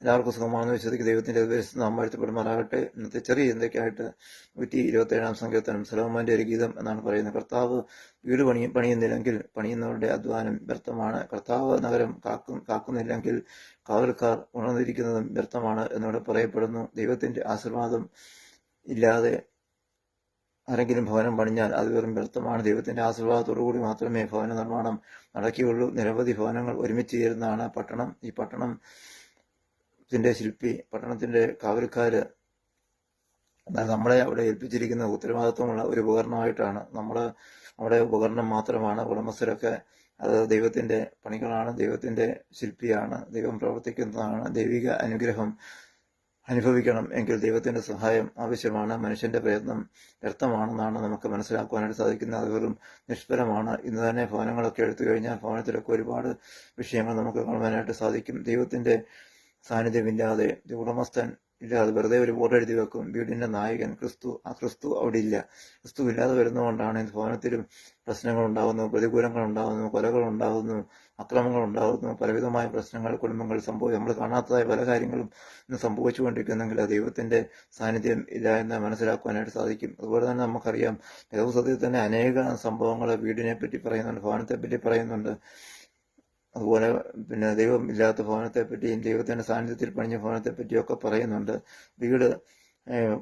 എല്ലാവർക്കും സുഖമാണെന്ന് വിശ്വസിക്കുന്ന ദൈവത്തിന്റെ നാം വാഴ്ത്തപ്പെടുമാറാകട്ടെ. ഇന്നത്തെ ചെറിയ ചിന്തയ്ക്കായിട്ട് 127 സങ്കീർത്തനം സലോമോന്റെ ഒരു ഗീതം എന്നാണ് പറയുന്നത്. കർത്താവ് വീട് പണിയുന്നില്ലെങ്കിൽ പണിയുന്നവരുടെ അധ്വാനം വ്യർത്ഥമാണ്. കർത്താവ് നഗരം കാക്കുന്നില്ലെങ്കിൽ കാവൽക്കാർ ഉണർന്നിരിക്കുന്നതും വ്യർത്ഥമാണ് എന്നിവിടെ പറയപ്പെടുന്നു. ദൈവത്തിന്റെ ആശീർവാദം ഇല്ലാതെ ആരെങ്കിലും ഭവനം പണിഞ്ഞാൽ അത് വെറും വ്യർത്ഥമാണ്. ദൈവത്തിന്റെ ആശീർവാദത്തോടുകൂടി മാത്രമേ ഭവന നിർമ്മാണം നടക്കുകയുള്ളൂ. നിരവധി ഭവനങ്ങൾ ഒരുമിച്ച് ചേരുന്നതാണ് പട്ടണം. ഈ പട്ടണത്തിന്റെ ശില്പി, പട്ടണത്തിന്റെ കാവൽക്കാര് നമ്മളെ അവിടെ ഏൽപ്പിച്ചിരിക്കുന്ന ഉത്തരവാദിത്വമുള്ള ഒരു ഉപകരണമായിട്ടാണ്. അവിടെ ഉപകരണം മാത്രമാണ്. ഉടമസ്ഥരൊക്കെ അത് ദൈവത്തിന്റെ പണികളാണ്, ദൈവത്തിന്റെ ശില്പിയാണ്, ദൈവം പ്രവർത്തിക്കുന്നതാണ്. ദൈവിക അനുഗ്രഹം അനുഭവിക്കണം എങ്കിൽ ദൈവത്തിന്റെ സഹായം ആവശ്യമാണ്. മനുഷ്യന്റെ പ്രയത്നം വ്യർത്ഥമാണെന്നാണ് നമുക്ക് മനസ്സിലാക്കുവാനായിട്ട് സാധിക്കുന്നത്. അത് വെറും നിഷ്ഫലമാണ്. ഇന്ന് തന്നെ ഭവനങ്ങളൊക്കെ എടുത്തു കഴിഞ്ഞാൽ ഭവനത്തിലൊക്കെ ഒരുപാട് വിഷയങ്ങൾ നമുക്ക് കാണുവാനായിട്ട് സാധിക്കും. ദൈവത്തിന്റെ സാന്നിധ്യമില്ലാതെ, ഉടമസ്ഥൻ ഇല്ലാതെ വെറുതെ ഒരു ബോർഡ് എഴുതി വെക്കും, വീടിന്റെ നായകൻ ക്രിസ്തു. ആ ക്രിസ്തു അവിടെ ഇല്ല. ക്രിസ്തു ഇല്ലാതെ വരുന്നതുകൊണ്ടാണ് ഭവനത്തിലും പ്രശ്നങ്ങൾ ഉണ്ടാകുന്നു, പ്രതികൂലങ്ങൾ ഉണ്ടാകുന്നു, കൊലകൾ ഉണ്ടാകുന്നു, അക്രമങ്ങൾ ഉണ്ടാകുന്നു, പലവിധമായ പ്രശ്നങ്ങൾ കുടുംബങ്ങൾ നമ്മൾ കാണാത്തതായ പല കാര്യങ്ങളും ഇന്ന് സംഭവിച്ചുകൊണ്ടിരിക്കുന്നെങ്കിൽ ദൈവത്തിന്റെ സാന്നിധ്യം ഇല്ല എന്ന് മനസ്സിലാക്കുവാനായിട്ട് സാധിക്കും. അതുപോലെ തന്നെ നമുക്കറിയാം, വേദപുസ്തകത്തിൽ തന്നെ അനേക സംഭവങ്ങൾ വീടിനെ പറ്റി പറയുന്നുണ്ട്, ഭവനത്തെ പറ്റി പറയുന്നുണ്ട്. അതുപോലെ ദൈവം ഇല്ലാത്ത ഭവനത്തെ പറ്റിയും ദൈവത്തിന്റെ സാന്നിധ്യത്തിൽ പണിഞ്ഞ ഭവനത്തെ പറ്റിയൊക്കെ പറയുന്നുണ്ട്. വീട്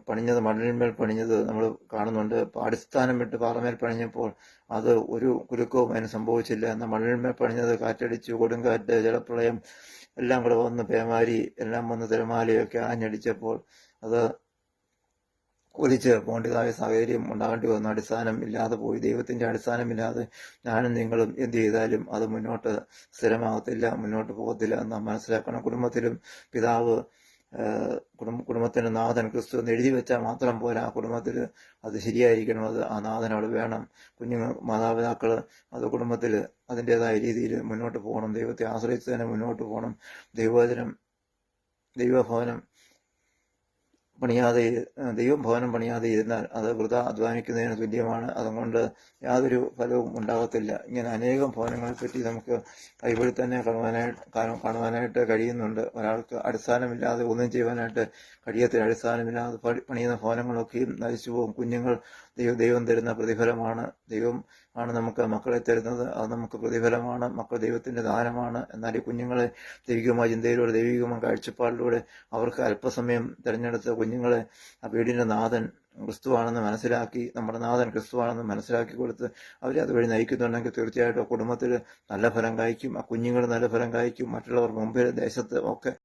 പണിഞ്ഞത് മണലിന്മേൽ പണിഞ്ഞത് നമ്മൾ കാണുന്നുണ്ട്. അടിസ്ഥാനം വിട്ട് പാറമേൽ പണിഞ്ഞപ്പോൾ അത് ഒരു കുലുക്കവും അതിന് സംഭവിച്ചില്ല. എന്നാൽ മണലിന്മേൽ പണിഞ്ഞത് കാറ്റടിച്ചു, കൊടുങ്കാറ്റ്, ജലപ്രളയം എല്ലാം കൂടെ വന്ന് പേമാരി എല്ലാം വന്ന് തിരമാലയൊക്കെ ആഞ്ഞടിച്ചപ്പോൾ അത് ഒലിച്ച് പോകേണ്ടതായ സാഹചര്യം ഉണ്ടാകേണ്ടി വന്നു. അടിസ്ഥാനം ഇല്ലാതെ പോയി. ദൈവത്തിന്റെ അടിസ്ഥാനമില്ലാതെ ഞാനും നിങ്ങളും എന്ത് ചെയ്താലും അത് മുന്നോട്ട് സ്ഥിരമാകത്തില്ല, മുന്നോട്ട് പോകത്തില്ല എന്ന് മനസ്സിലാക്കണം. കുടുംബത്തിലും പിതാവ്, കുടുംബത്തിന്റെ നാഥൻ ക്രിസ്തു എന്ന് എഴുതി വെച്ചാൽ മാത്രം പോരാ. ആ കുടുംബത്തിൽ അത് ശരിയായിരിക്കണം. അത് ആ നാഥൻ അവിടെ വേണം. മാതാപിതാക്കള് അത് കുടുംബത്തിൽ അതിൻ്റെതായ രീതിയിൽ മുന്നോട്ട് പോകണം. ദൈവത്തെ ആശ്രയിച്ച് തന്നെ മുന്നോട്ട് പോകണം. ദൈവഭവനം ഭവനം പണിയാതെ ഇരുന്നാൽ അത് വൃഥ അധ്വാനിക്കുന്നതിന് തുല്യമാണ്. അതുകൊണ്ട് യാതൊരു ഫലവും ഉണ്ടാകത്തില്ല. ഇങ്ങനെ അനേകം ഭവനങ്ങളെ പറ്റി നമുക്ക് ബൈബിളിൽ തന്നെ കാണുവാനായിട്ട് കഴിയുന്നുണ്ട്. ഒരാൾക്ക് അടിസ്ഥാനമില്ലാതെ ഒന്നും ചെയ്യുവാനായിട്ട് കഴിയത്തില്ല. അടിസ്ഥാനമില്ലാതെ പണിയുന്ന ഭവനങ്ങളൊക്കെയും നശിച്ചു പോകും. കുഞ്ഞുങ്ങൾ ദൈവം തരുന്ന പ്രതിഫലമാണ്. ദൈവം ആണ് നമുക്ക് മക്കളെ തരുന്നത്. അത് നമുക്ക് പ്രതിഫലമാണ്. മക്കൾ ദൈവത്തിന്റെ ദാനമാണ്. എന്നാൽ ഈ കുഞ്ഞുങ്ങളെ ദൈവികമായ ചിന്തയിലൂടെ, ദൈവികമായ കാഴ്ചപ്പാടിലൂടെ അവർക്ക് അല്പസമയം തിരഞ്ഞെടുത്ത് കുഞ്ഞുങ്ങളെ ആ വീടിന്റെ നാഥൻ ക്രിസ്തുവാണെന്ന് മനസ്സിലാക്കി, നമ്മുടെ നാഥൻ ക്രിസ്തുവാണെന്ന് മനസ്സിലാക്കി കൊടുത്ത് അവരെ അതുവഴി നയിക്കുന്നുണ്ടെങ്കിൽ തീർച്ചയായിട്ടും ആ കുടുംബത്തിൽ നല്ല ഫലം കായ്ക്കും. ആ കുഞ്ഞുങ്ങൾ നല്ല ഫലം കായ്ക്കും. മറ്റുള്ളവർ മുമ്പിൽ ദേശത്ത് ഒക്കെ